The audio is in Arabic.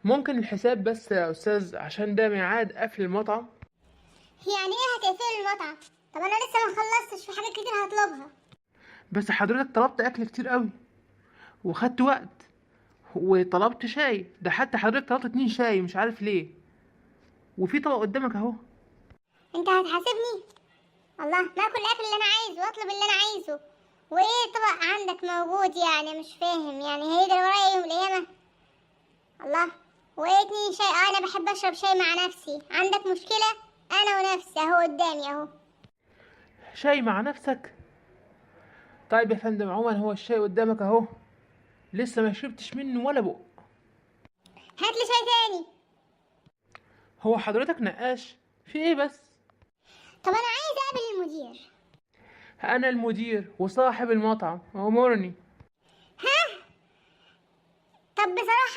ممكن الحساب بس يا استاذ، عشان ده ميعاد قفل المطعم. يعني ايه هتقفل المطعم؟ طب انا لسه ما خلصتش، في حاجات كتير هطلبها. بس حضرتك طلبت اكل كتير قوي وخدت وقت، وطلبت شاي، ده حتى حضرتك طلبت 2 شاي مش عارف ليه، وفي طبق قدامك اهو. انت هتحاسبني؟ الله، ما اكل الاكل اللي انا عايزه واطلب اللي انا عايزه. وايه طبق عندك موجود؟ يعني مش فاهم، يعني هيجري ورايا يوم القيامه؟ الله. وايه 2 شاي؟ انا بحب اشرب شاي مع نفسي، عندك مشكله؟ انا ونفسي اهو قدامي اهو. شاي مع نفسك؟ طيب يا فندم، عموما هو الشاي قدامك اهو، لسه ما شربتش منه ولا بق. هات لي شاي تاني. هو حضرتك نقاش؟ في ايه بس؟ طب انا عايز اقابل المدير. انا المدير وصاحب المطعم، امرني. ها؟ طب بصراحه